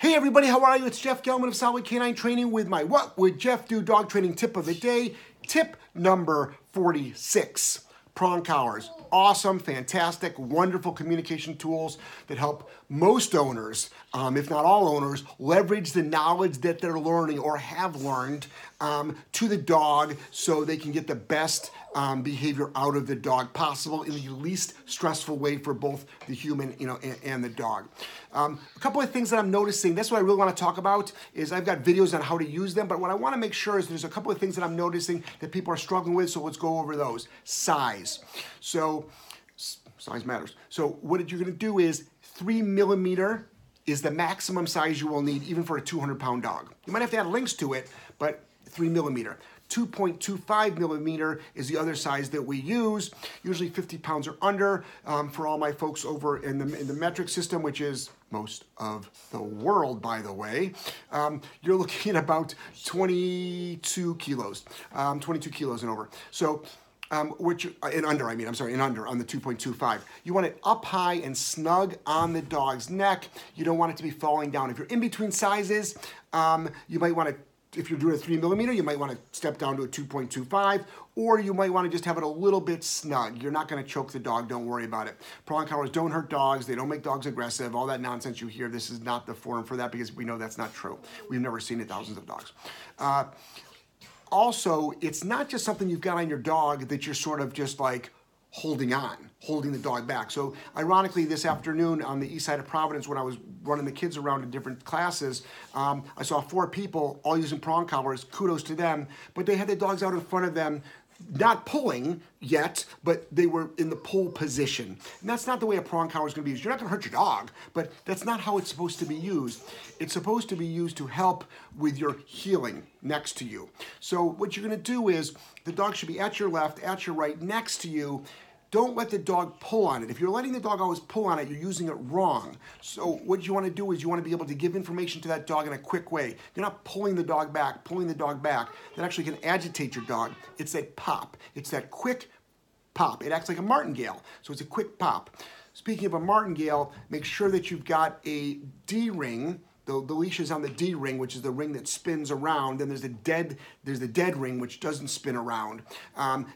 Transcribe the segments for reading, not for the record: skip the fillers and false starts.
Hey everybody, how are you? It's Jeff Gellman of Solid Canine Training with my What Would Jeff Do dog training tip of the day. Tip number 46. Prong collars. Awesome, fantastic, wonderful communication tools that help most owners, if not all owners, leverage the knowledge that they're learning or have learned to the dog so they can get the best behavior out of the dog possible in the least stressful way for both the human, and the dog. A couple of things that I'm noticing, that's what I really want to talk about, is I've got videos on how to use them, but what I want to make sure is there's a couple of things that I'm noticing that people are struggling with, so let's go over those. Size. So, size matters. So what you're going to do is 3 millimeter is the maximum size you will need even for a 200-pound dog. You might have to add links to it, but 3 millimeter. 2.25 millimeter is the other size that we use, usually 50 pounds or under. For all my folks over in the metric system, which is most of the world, by the way, you're looking at about 22 kilos, 22 kilos and over. So, in under on the 2.25. You want it up high and snug on the dog's neck. You don't want it to be falling down. If you're in between sizes, you might want to, if you're doing a 3 millimeter, you might want to step down to a 2.25, or you might want to just have it a little bit snug. You're not going to choke the dog, don't worry about it. Prong collars don't hurt dogs, they don't make dogs aggressive, all that nonsense you hear, this is not the forum for that because we know that's not true. We've never seen it thousands of dogs. Also, it's not just something you've got on your dog that you're sort of just like holding the dog back. So ironically, this afternoon on the east side of Providence, when I was running the kids around in different classes, I saw 4 people all using prong collars. Kudos to them. But they had their dogs out in front of them, not pulling yet, but they were in the pull position. And that's not the way a prong collar is going to be used. You're not going to hurt your dog, but that's not how it's supposed to be used. It's supposed to be used to help with your healing next to you. So what you're going to do is the dog should be at your left, at your right, next to you. Don't let the dog pull on it. If you're letting the dog always pull on it, you're using it wrong. So what you want to do is you want to be able to give information to that dog in a quick way. You're not pulling the dog back. That actually can agitate your dog. It's that pop. It's that quick pop. It acts like a martingale, so it's a quick pop. Speaking of a martingale, make sure that you've got a D-ring. The leash is on the D ring, which is the ring that spins around. Then there's the dead ring, which doesn't spin around.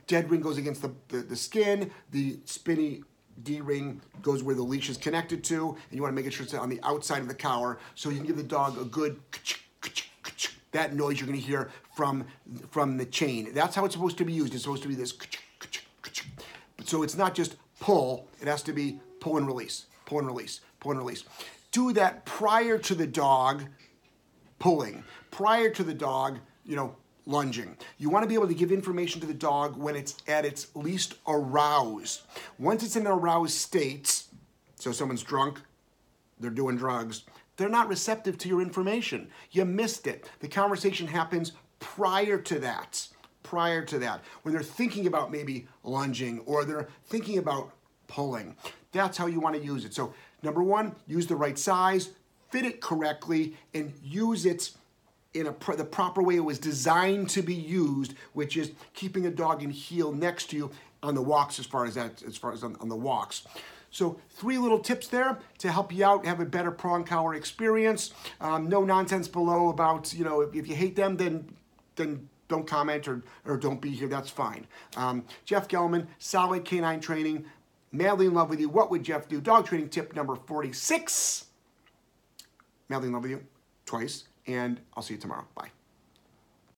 Dead ring goes against the skin. The spinny D ring goes where the leash is connected to, and you want to make sure it's on the outside of the collar, so you can give the dog a good that noise you're going to hear from the chain. That's how it's supposed to be used. It's supposed to be this. So it's not just pull. It has to be pull and release, pull and release, pull and release. Do that prior to the dog pulling, prior to the dog, lunging. You want to be able to give information to the dog when it's at its least aroused. Once it's in an aroused state, so someone's drunk, they're doing drugs, they're not receptive to your information. You missed it. The conversation happens prior to that, when they're thinking about maybe lunging or they're thinking about pulling. That's how you want to use it. So number 1, use the right size, fit it correctly, and use it in the proper way it was designed to be used, which is keeping a dog in heel next to you on the walks as far as on the walks. So 3 little tips there to help you out, have a better prong collar experience. No nonsense below about, if you hate them, then don't comment or don't be here, that's fine. Jeff Gellman, Solid Canine Training. Madly in love with you. What would Jeff do? Dog training tip number 46. Madly in love with you twice, and I'll see you tomorrow. Bye.